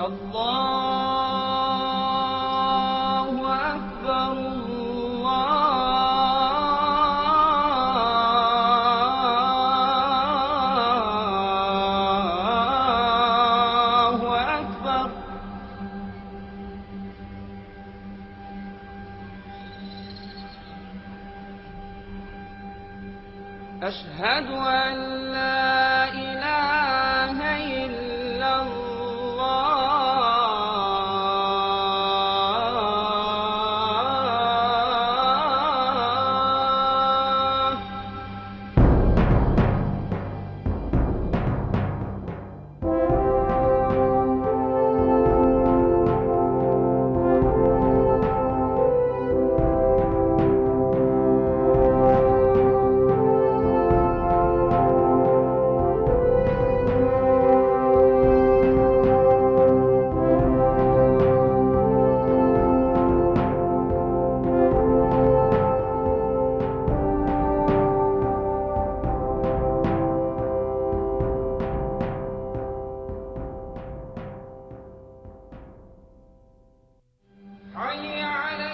الله أكبر الله أكبر. أشهد أن لا إله إلا الله. حي على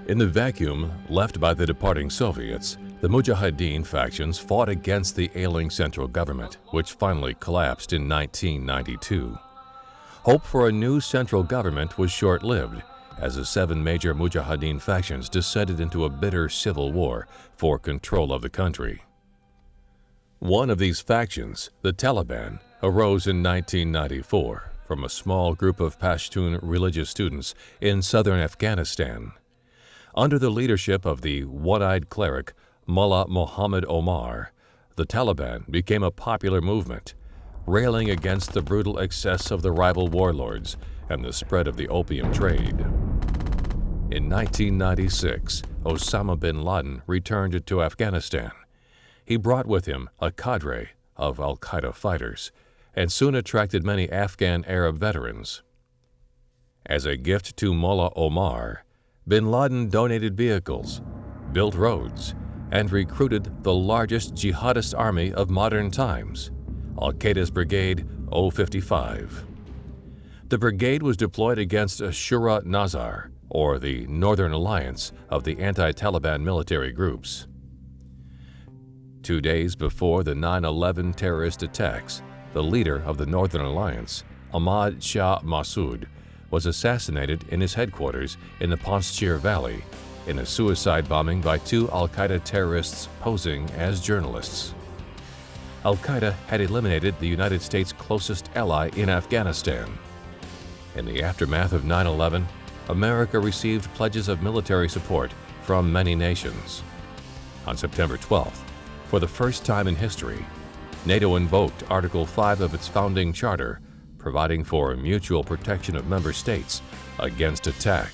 In the vacuum left by the departing Soviets, the Mujahideen factions fought against the ailing central government, which finally collapsed in 1992. Hope for a new central government was short-lived, as the 7 major Mujahideen factions descended into a bitter civil war for control of the country. One of these factions, the Taliban, arose in 1994 from a small group of Pashtun religious students in southern Afghanistan. Under the leadership of the one-eyed cleric Mullah Muhammad Omar, the Taliban became a popular movement, railing against the brutal excess of the rival warlords and the spread of the opium trade. In 1996, Osama bin Laden returned to Afghanistan. He brought with him a cadre of Al-Qaeda fighters and soon attracted many Afghan Arab veterans. As a gift to Mullah Omar, bin Laden donated vehicles, built roads, and recruited the largest jihadist army of modern times, Al-Qaeda's Brigade 055. The brigade was deployed against Shura Nazar, or the Northern Alliance of the anti-Taliban military groups. 2 days before the 9/11 terrorist attacks, the leader of the Northern Alliance, Ahmad Shah Massoud, was assassinated in his headquarters in the Panjshir Valley in a suicide bombing by 2 Al-Qaeda terrorists posing as journalists. Al-Qaeda had eliminated the United States' closest ally in Afghanistan. In the aftermath of 9/11, America received pledges of military support from many nations. On September 12th, for the first time in history, NATO invoked Article 5 of its founding charter, providing for mutual protection of member states against attack.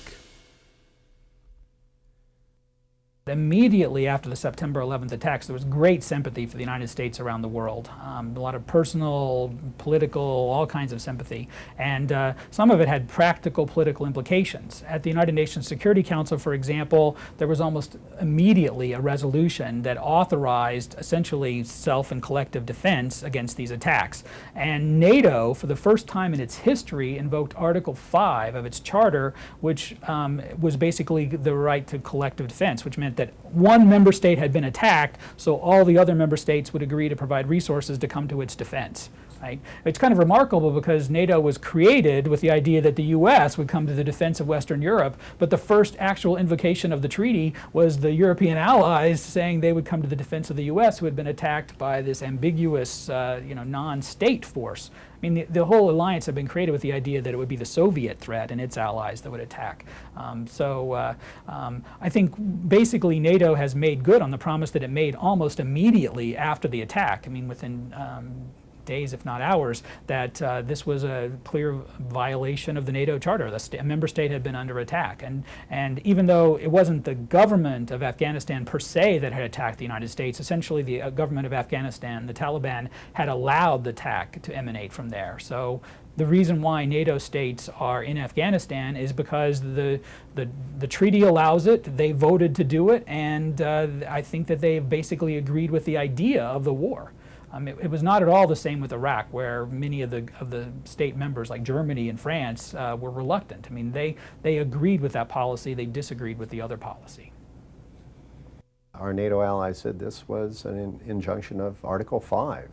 Immediately after the September 11th attacks, there was great sympathy for the United States around the world. A lot of personal, political, all kinds of sympathy. And some of it had practical political implications. At the United Nations Security Council, for example, there was almost immediately a resolution that authorized essentially self and collective defense against these attacks. And NATO, for the first time in its history, invoked Article 5 of its charter, which was basically the right to collective defense, which meant that one member state had been attacked, so all the other member states would agree to provide resources to come to its defense. Right? It's kind of remarkable because NATO was created with the idea that the U.S. would come to the defense of Western Europe, but the first actual invocation of the treaty was the European allies saying they would come to the defense of the U.S. who had been attacked by this ambiguous non-state force. I mean, the whole alliance had been created with the idea that it would be the Soviet threat and its allies that would attack. I think basically NATO has made good on the promise that it made almost immediately after the attack. I mean, within days, if not hours, that this was a clear violation of the NATO Charter. A member state had been under attack. And even though it wasn't the government of Afghanistan per se that had attacked the United States, essentially the government of Afghanistan, the Taliban, had allowed the attack to emanate from there. So the reason why NATO states are in Afghanistan is because the treaty allows it, they voted to do it, and I think that they've basically agreed with the idea of the war. It was not at all the same with Iraq, where many of the state members, like Germany and France, were reluctant. I mean, they agreed with that policy, they disagreed with the other policy. Our NATO allies said this was an injunction of Article 5,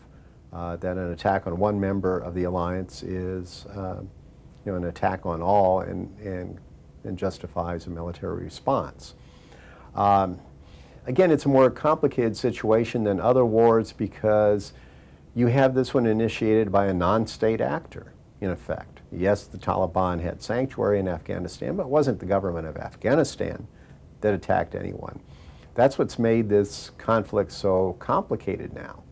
that an attack on one member of the alliance is an attack on all and justifies a military response. Again, it's a more complicated situation than other wars because you have this one initiated by a non-state actor, in effect. Yes, the Taliban had sanctuary in Afghanistan, but it wasn't the government of Afghanistan that attacked anyone. That's what's made this conflict so complicated now,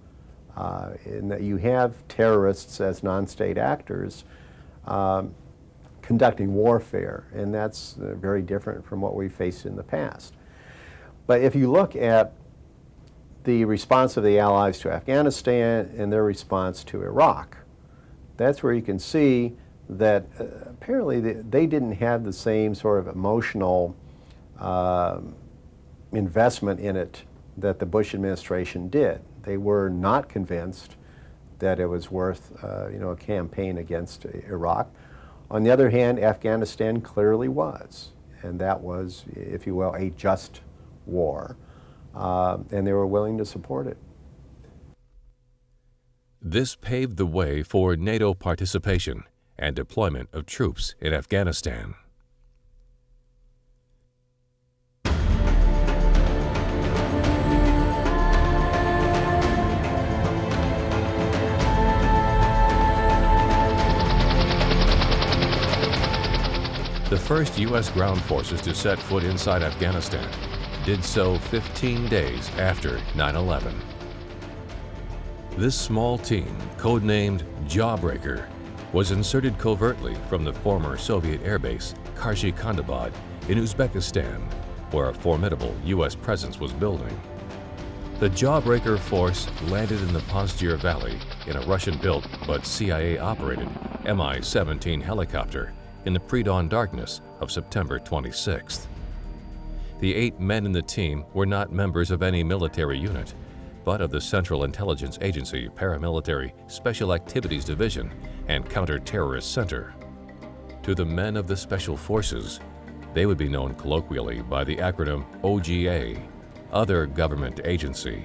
in that you have terrorists as non-state actors conducting warfare, and that's very different from what we faced in the past. But if you look at the response of the Allies to Afghanistan and their response to Iraq, that's where you can see that apparently they didn't have the same sort of emotional investment in it that the Bush administration did. They were not convinced that it was worth a campaign against Iraq. On the other hand, Afghanistan clearly was, and that was, if you will, a just war, and they were willing to support it. This paved the way for NATO participation and deployment of troops in Afghanistan. The first U.S. ground forces to set foot inside Afghanistan did so 15 days after 9/11. This small team, codenamed Jawbreaker, was inserted covertly from the former Soviet airbase Karshi-Kandahar in Uzbekistan, where a formidable U.S. presence was building. The Jawbreaker force landed in the Pastir Valley in a Russian-built but CIA-operated Mi-17 helicopter in the pre-dawn darkness of September 26th. The 8 men in the team were not members of any military unit, but of the Central Intelligence Agency Paramilitary Special Activities Division and Counter-Terrorist Center. To the men of the Special Forces, they would be known colloquially by the acronym OGA, Other Government Agency.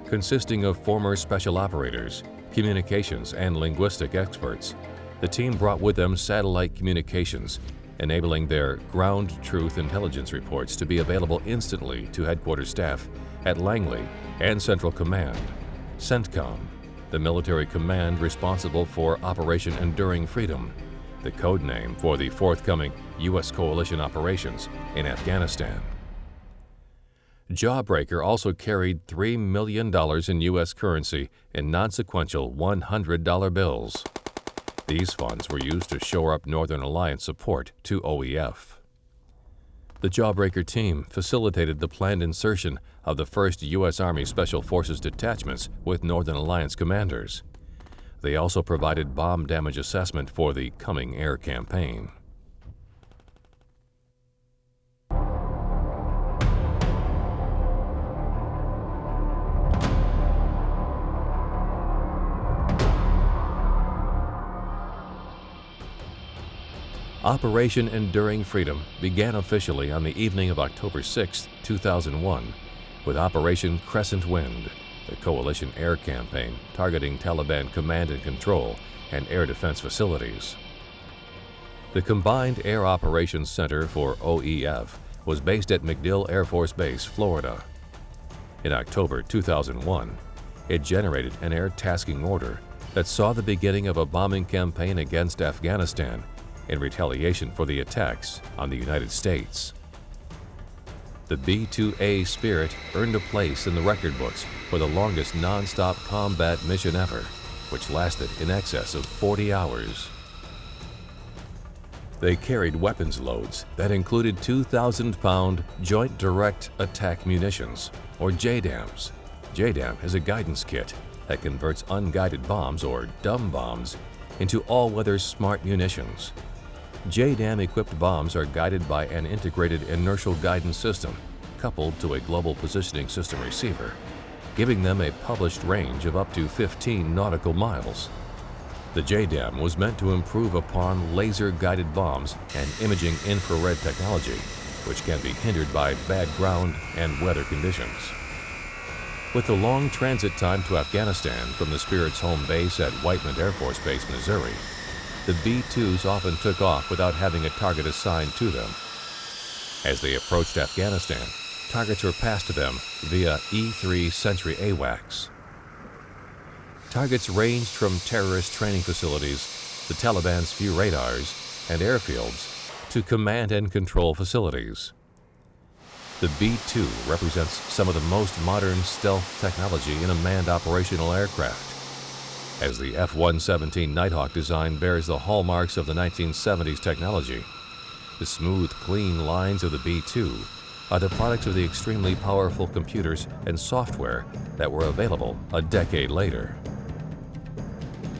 Consisting of former special operators, communications, and linguistic experts, the team brought with them satellite communications, enabling their ground truth intelligence reports to be available instantly to headquarters staff at Langley and Central Command, CENTCOM, the military command responsible for Operation Enduring Freedom, the code name for the forthcoming U.S. coalition operations in Afghanistan. Jawbreaker also carried $3 million in U.S. currency in non-sequential $100 bills. These funds were used to shore up Northern Alliance support to OEF. The Jawbreaker team facilitated the planned insertion of the first U.S. Army Special Forces detachments with Northern Alliance commanders. They also provided bomb damage assessment for the coming air campaign. Operation Enduring Freedom began officially on the evening of October 6, 2001, with Operation Crescent Wind, the coalition air campaign targeting Taliban command and control and air defense facilities. The Combined Air Operations Center for OEF was based at MacDill Air Force Base, Florida. In October 2001, it generated an air tasking order that saw the beginning of a bombing campaign against Afghanistan in retaliation for the attacks on the United States. The B-2A Spirit earned a place in the record books for the longest non-stop combat mission ever which lasted in excess of 40 hours. They carried weapons loads that included 2,000-pound Joint Direct Attack Munitions, or JDAMs. JDAM is a guidance kit that converts unguided bombs, or dumb bombs, into all-weather smart munitions. JDAM-equipped bombs are guided by an integrated inertial guidance system coupled to a global positioning system receiver, giving them a published range of up to 15 nautical miles. The JDAM was meant to improve upon laser-guided bombs and imaging infrared technology, which can be hindered by bad ground and weather conditions. With the long transit time to Afghanistan from the Spirit's home base at Whiteman Air Force Base, Missouri, the B-2s often took off without having a target assigned to them. As they approached Afghanistan, targets were passed to them via E-3 Sentry AWACS. Targets ranged from terrorist training facilities, the Taliban's few radars, and airfields, to command and control facilities. The B-2 represents some of the most modern stealth technology in a manned operational aircraft, as the F-117 Nighthawk design bears the hallmarks of the 1970s technology. The smooth, clean lines of the B-2 are the products of the extremely powerful computers and software that were available a decade later.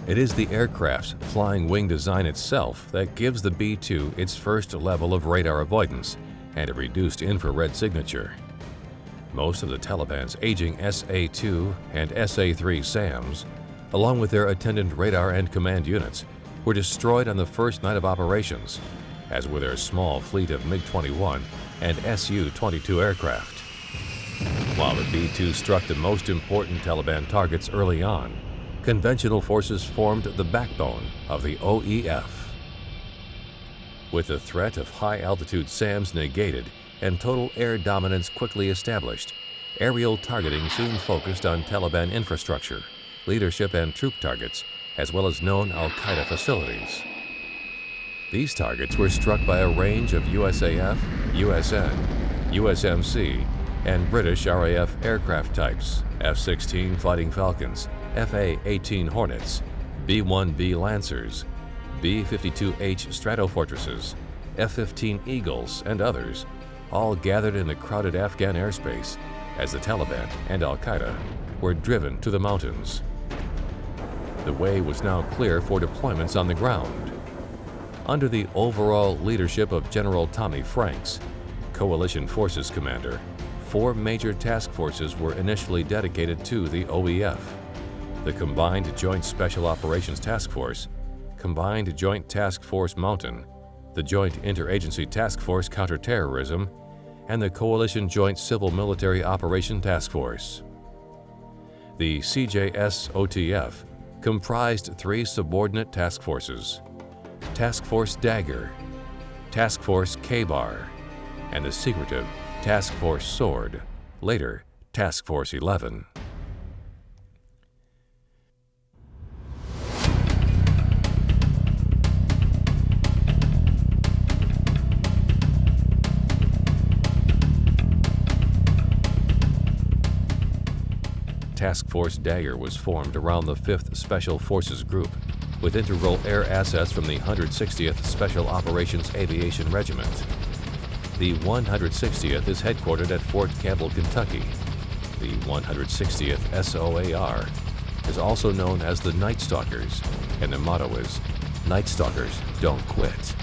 It is the aircraft's flying wing design itself that gives the B-2 its first level of radar avoidance and a reduced infrared signature. Most of the Taliban's aging SA-2 and SA-3 SAMs, along with their attendant radar and command units, were destroyed on the first night of operations, as were their small fleet of MiG-21 and Su-22 aircraft. While the B-2 struck the most important Taliban targets early on, conventional forces formed the backbone of the OEF. With the threat of high-altitude SAMs negated and total air dominance quickly established, aerial targeting soon focused on Taliban infrastructure, leadership and troop targets, as well as known Al-Qaeda facilities. These targets were struck by a range of USAF, USN, USMC, and British RAF aircraft types, F-16 Fighting Falcons, FA-18 Hornets, B-1B Lancers, B-52H Stratofortresses, F-15 Eagles, and others, all gathered in the crowded Afghan airspace as the Taliban and Al-Qaeda were driven to the mountains. The way was now clear for deployments on the ground. Under the overall leadership of General Tommy Franks, Coalition Forces Commander, 4 major task forces were initially dedicated to the OEF: the Combined Joint Special Operations Task Force, Combined Joint Task Force Mountain, the Joint Interagency Task Force Counterterrorism, and the Coalition Joint Civil-Military Operation Task Force. The CJSOTF comprised 3 subordinate task forces: Task Force Dagger, Task Force K-Bar, and the secretive Task Force Sword, later Task Force 11. Task Force Dagger was formed around the 5th Special Forces Group, with integral air assets from the 160th Special Operations Aviation Regiment. The 160th is headquartered at Fort Campbell, Kentucky. The 160th SOAR is also known as the Night Stalkers, and their motto is, "Night Stalkers don't quit."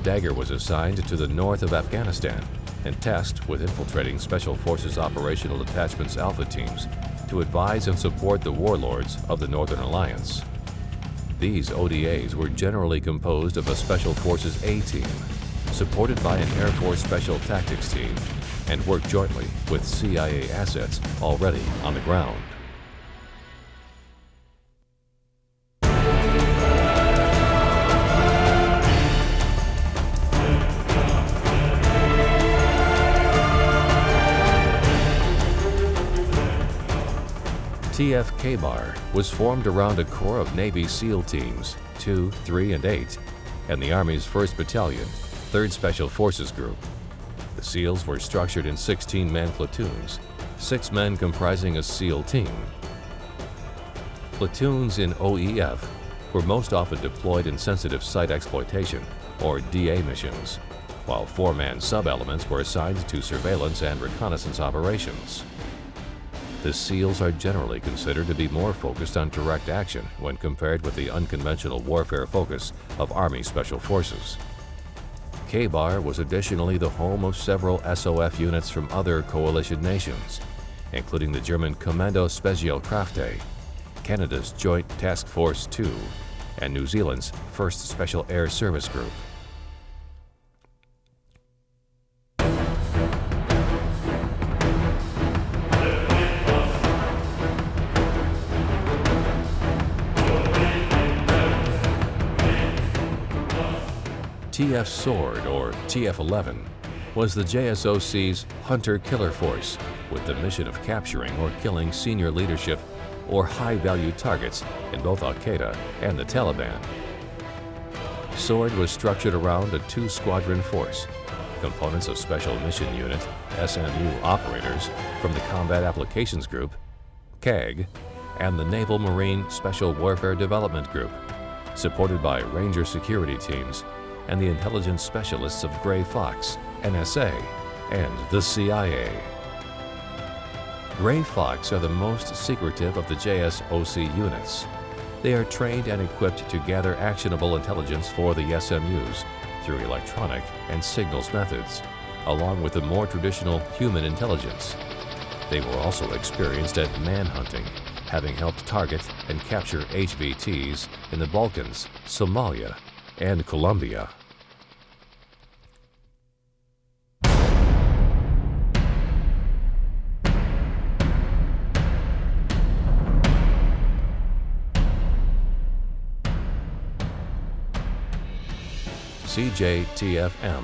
Dagger was assigned to the north of Afghanistan and tasked with infiltrating Special Forces Operational Detachment's Alpha teams to advise and support the warlords of the Northern Alliance. These ODAs were generally composed of a Special Forces A team, supported by an Air Force Special Tactics team, and worked jointly with CIA assets already on the ground. TF-K-Bar was formed around a core of Navy SEAL teams, 2, 3, and 8, and the Army's 1st Battalion, 3rd Special Forces Group. The SEALs were structured in 16-man platoons, 6 men comprising a SEAL team. Platoons in OEF were most often deployed in sensitive site exploitation, or DA missions, while four-man sub-elements were assigned to surveillance and reconnaissance operations. The SEALs are generally considered to be more focused on direct action when compared with the unconventional warfare focus of Army Special Forces. K-Bar was additionally the home of several SOF units from other coalition nations, including the German Kommando Spezialkräfte, Canada's Joint Task Force 2, and New Zealand's 1st Special Air Service Group. TF Sword, or TF-11, was the JSOC's hunter-killer force with the mission of capturing or killing senior leadership or high-value targets in both Al-Qaeda and the Taliban. Sword was structured around a two-squadron force, components of Special Mission Unit, SMU operators from the Combat Applications Group, CAG, and the Naval Marine Special Warfare Development Group, supported by Ranger security teams and the intelligence specialists of Gray Fox, NSA, and the CIA. Gray Fox are the most secretive of the JSOC units. They are trained and equipped to gather actionable intelligence for the SMUs through electronic and signals methods, along with the more traditional human intelligence. They were also experienced at manhunting, having helped target and capture HVTs in the Balkans, Somalia, and Colombia. CJTFM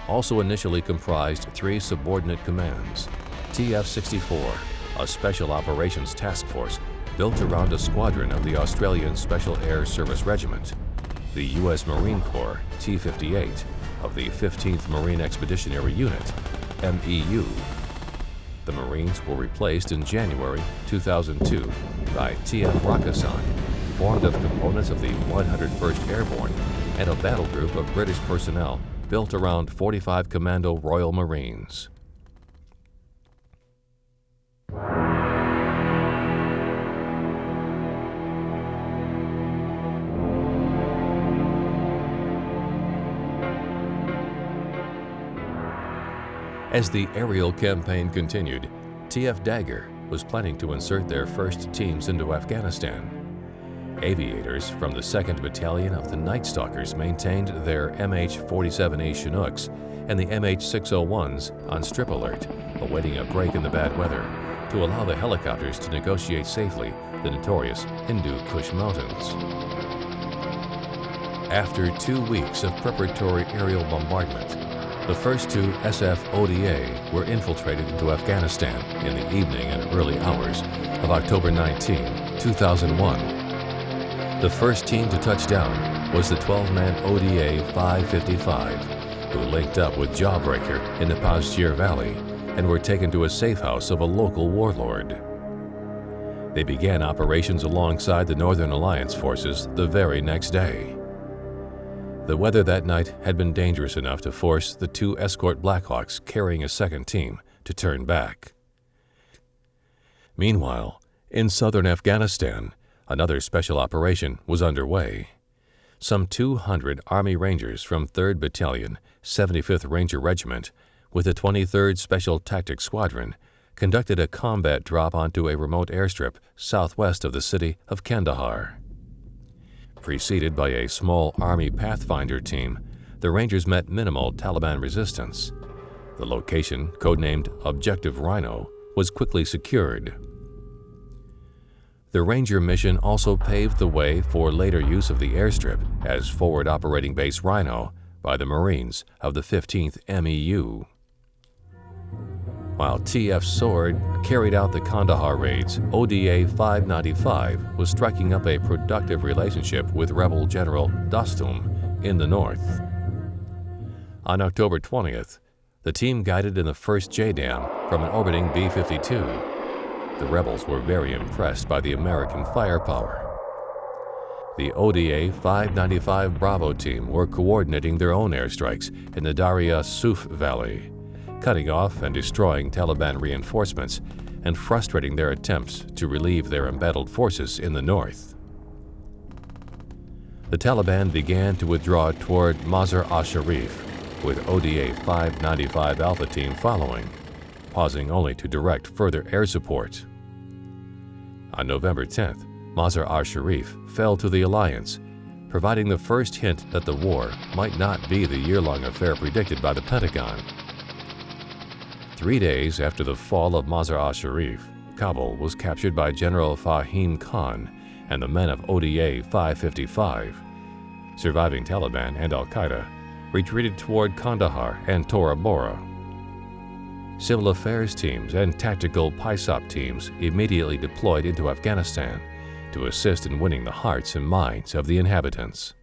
also initially comprised three subordinate commands: TF-64, a Special Operations Task Force built around a squadron of the Australian Special Air Service Regiment; the U.S. Marine Corps T-58 of the 15th Marine Expeditionary Unit, MEU. The Marines were replaced in January 2002 by TF Rakkasan, formed of components of the 101st Airborne and a battle group of British personnel built around 45 Commando Royal Marines. As the aerial campaign continued, TF Dagger was planning to insert their first teams into Afghanistan. Aviators from the 2nd Battalion of the Night Stalkers maintained their MH-47E Chinooks and the MH-601s on strip alert, awaiting a break in the bad weather to allow the helicopters to negotiate safely the notorious Hindu Kush Mountains. After 2 weeks of preparatory aerial bombardment, the first two SF ODA were infiltrated into Afghanistan in the evening and early hours of October 19, 2001. The first team to touch down was the 12-man ODA 555, who linked up with Jawbreaker in the Pastir Valley and were taken to a safe house of a local warlord. They began operations alongside the Northern Alliance forces the very next day. The weather that night had been dangerous enough to force the two escort Blackhawks carrying a second team to turn back. Meanwhile, in southern Afghanistan, another special operation was underway. Some 200 Army Rangers from 3rd Battalion, 75th Ranger Regiment, with the 23rd Special Tactics Squadron, conducted a combat drop onto a remote airstrip southwest of the city of Kandahar. Preceded by a small Army Pathfinder team, the Rangers met minimal Taliban resistance. The location, codenamed Objective Rhino, was quickly secured. The Ranger mission also paved the way for later use of the airstrip as Forward Operating Base Rhino by the Marines of the 15th MEU. While TF Sword carried out the Kandahar raids, ODA 595 was striking up a productive relationship with Rebel General Dostum in the north. On October 20th, the team guided in the first JDAM from an orbiting B-52. The rebels were very impressed by the American firepower. The ODA 595 Bravo team were coordinating their own airstrikes in the Darya Suf Valley, cutting off and destroying Taliban reinforcements and frustrating their attempts to relieve their embattled forces in the north. The Taliban began to withdraw toward Mazar-e-Sharif, with ODA 595 Alpha Team following, pausing only to direct further air support. On November 10th, Mazar-e-Sharif fell to the alliance, providing the first hint that the war might not be the year-long affair predicted by the Pentagon. 3 days after the fall of Mazar-e-Sharif, Kabul was captured by General Fahim Khan and the men of ODA 555. Surviving Taliban and Al-Qaeda retreated toward Kandahar and Tora Bora. Civil affairs teams and tactical PISOP teams immediately deployed into Afghanistan to assist in winning the hearts and minds of the inhabitants.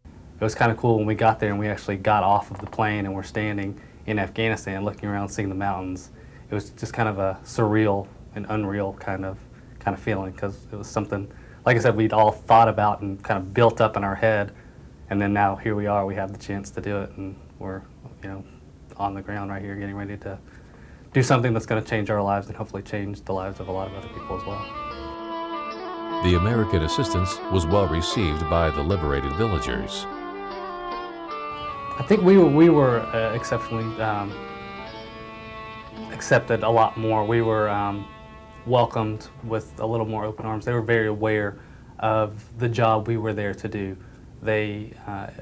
It was kind of cool when we got there and we actually got off of the plane and we're standing in Afghanistan looking around, seeing the mountains. It was just kind of a surreal and unreal kind of feeling, because it was something, like I said, we'd all thought about and kind of built up in our head, and then now here we are, we have the chance to do it, and we're, on the ground right here getting ready to do something that's going to change our lives and hopefully change the lives of a lot of other people as well. The American assistance was well received by the liberated villagers. I think we were exceptionally accepted a lot more. We were welcomed with a little more open arms. They were very aware of the job we were there to do. They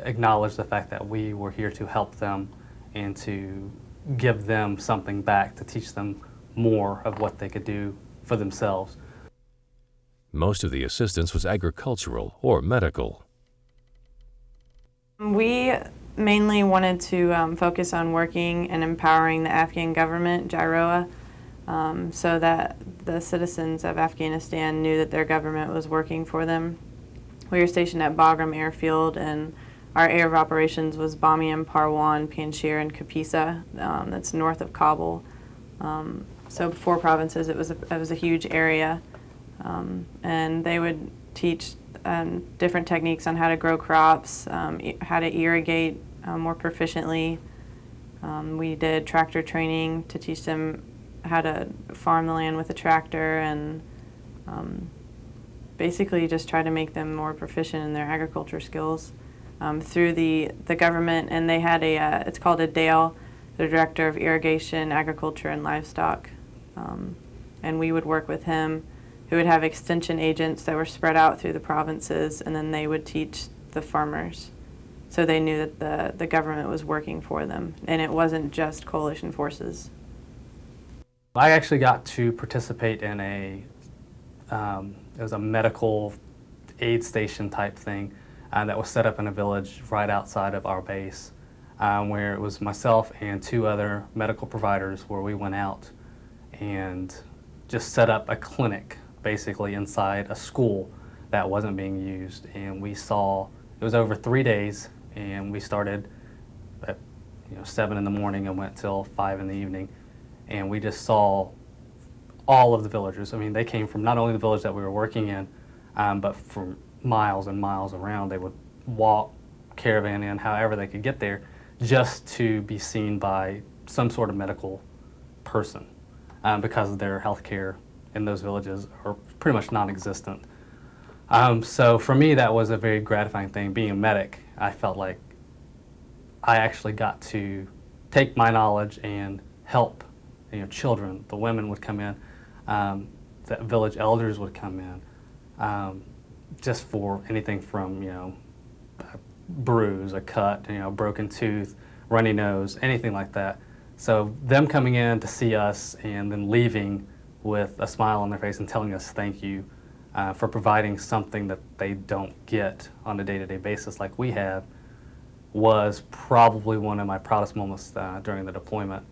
acknowledged the fact that we were here to help them and to give them something back, to teach them more of what they could do for themselves. Most of the assistance was agricultural or medical. We mainly wanted to focus on working and empowering the Afghan government, JIROA, so that the citizens of Afghanistan knew that their government was working for them. We were stationed at Bagram Airfield, and our area of operations was Bamiyan, Parwan, Panjshir, and Kapisa. That's north of Kabul. So 4 provinces. It was a huge area, and they would teach different techniques on how to grow crops, how to irrigate more proficiently. We did tractor training to teach them how to farm the land with a tractor, and basically just try to make them more proficient in their agriculture skills through the government. And they had it's called a DALE, the Director of Irrigation, Agriculture, and Livestock. And we would work with him, who would have extension agents that were spread out through the provinces, and then they would teach the farmers. So they knew that the government was working for them, and it wasn't just coalition forces. I actually got to participate in it was a medical aid station type thing that was set up in a village right outside of our base, where it was myself and 2 other medical providers, where we went out and just set up a clinic basically inside a school that wasn't being used. And we saw, it was over 3 days, and we started at 7 in the morning and went till 5 in the evening. And we just saw all of the villagers. I mean, they came from not only the village that we were working in, but from miles and miles around. They would walk, caravan in, however they could get there, just to be seen by some sort of medical person, because their health care in those villages are pretty much non-existent. So for me, that was a very gratifying thing. Being a medic, I felt like I actually got to take my knowledge and help children. The women would come in, the village elders would come in, just for anything from a bruise, a cut, broken tooth, runny nose, anything like that. So them coming in to see us and then leaving with a smile on their face and telling us thank you for providing something that they don't get on a day-to-day basis like we have, was probably one of my proudest moments during the deployment.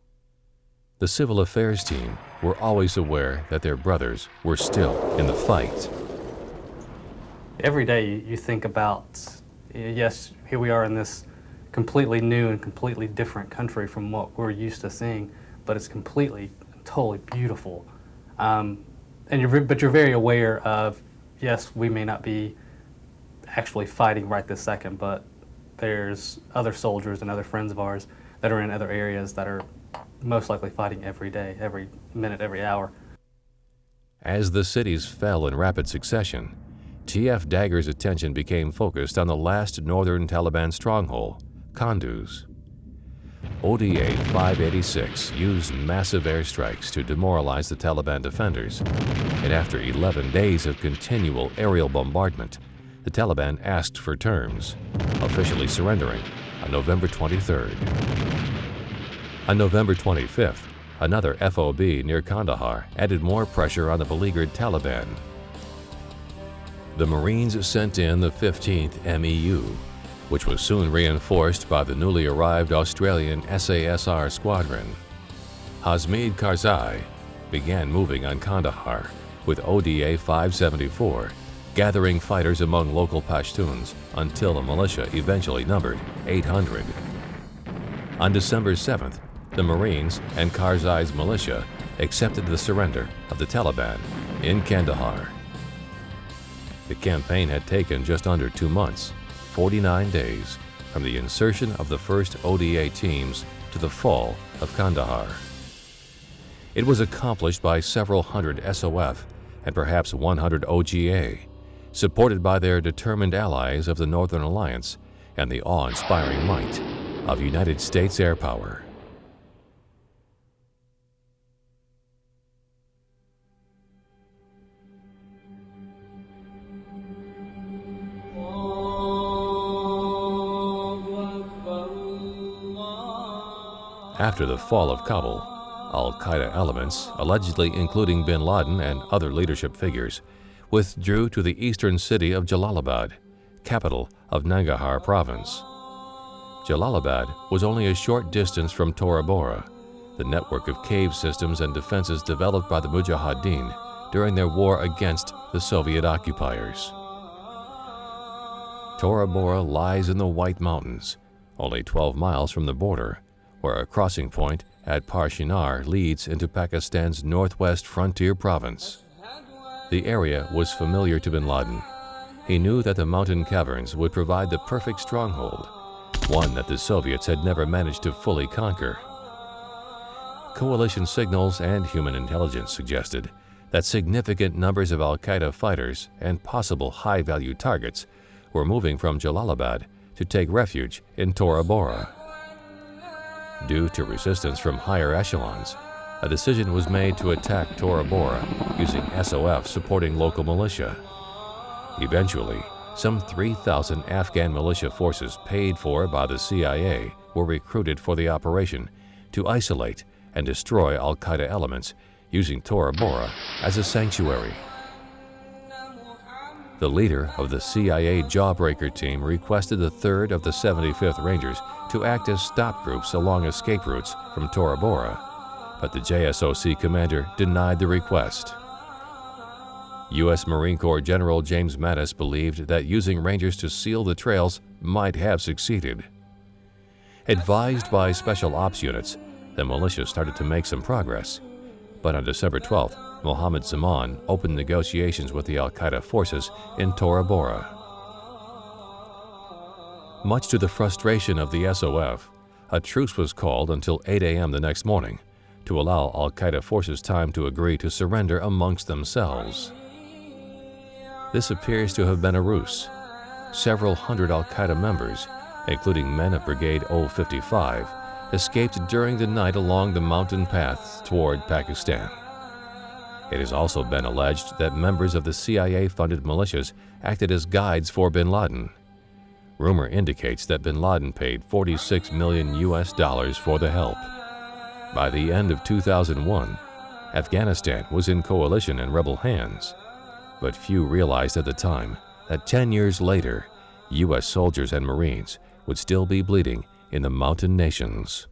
The civil affairs team were always aware that their brothers were still in the fight. Every day you think about, yes, here we are in this completely new and completely different country from what we're used to seeing, but it's completely, totally beautiful. But you're very aware of, yes, we may not be actually fighting right this second, but there's other soldiers and other friends of ours that are in other areas that are most likely fighting every day, every minute, every hour. As the cities fell in rapid succession, TF Dagger's attention became focused on the last northern Taliban stronghold, Kunduz. ODA 586 used massive airstrikes to demoralize the Taliban defenders, and after 11 days of continual aerial bombardment, the Taliban asked for terms, officially surrendering on November 23rd. On November 25th, another FOB near Kandahar added more pressure on the beleaguered Taliban. The Marines sent in the 15th MEU, which was soon reinforced by the newly arrived Australian SASR squadron. Hamid Karzai began moving on Kandahar with ODA 574, gathering fighters among local Pashtuns until the militia eventually numbered 800. On December 7th, the Marines and Karzai's militia accepted the surrender of the Taliban in Kandahar. The campaign had taken just under 2 months, 49 days, from the insertion of the first ODA teams to the fall of Kandahar. It was accomplished by several hundred SOF and perhaps 100 OGA, supported by their determined allies of the Northern Alliance and the awe-inspiring might of United States air power. After the fall of Kabul, Al-Qaeda elements, allegedly including bin Laden and other leadership figures, withdrew to the eastern city of Jalalabad, capital of Nangarhar province. Jalalabad was only a short distance from Tora Bora, the network of cave systems and defenses developed by the Mujahideen during their war against the Soviet occupiers. Tora Bora lies in the White Mountains, only 12 miles from the border, where a crossing point at Parshinar leads into Pakistan's northwest frontier province. The area was familiar to bin Laden. He knew that the mountain caverns would provide the perfect stronghold, one that the Soviets had never managed to fully conquer. Coalition signals and human intelligence suggested that significant numbers of Al-Qaeda fighters and possible high-value targets were moving from Jalalabad to take refuge in Tora Bora. Due to resistance from higher echelons, a decision was made to attack Tora Bora using SOF supporting local militia. Eventually, some 3,000 Afghan militia forces paid for by the CIA were recruited for the operation to isolate and destroy Al-Qaeda elements using Tora Bora as a sanctuary. The leader of the CIA Jawbreaker team requested the 3rd of the 75th Rangers to act as stop groups along escape routes from Tora Bora, but the JSOC commander denied the request. U.S. Marine Corps General James Mattis believed that using Rangers to seal the trails might have succeeded. Advised by special ops units, the militia started to make some progress, but on December 12th, Mohammed Zaman opened negotiations with the Al-Qaeda forces in Tora Bora. Much to the frustration of the SOF, a truce was called until 8 a.m. the next morning to allow Al-Qaeda forces time to agree to surrender amongst themselves. This appears to have been a ruse. Several hundred Al-Qaeda members, including men of Brigade 055, escaped during the night along the mountain paths toward Pakistan. It has also been alleged that members of the CIA-funded militias acted as guides for bin Laden. Rumor indicates that bin Laden paid $46 million for the help. By the end of 2001, Afghanistan was in coalition and rebel hands, but few realized at the time that 10 years later, U.S. soldiers and Marines would still be bleeding in the mountain nations.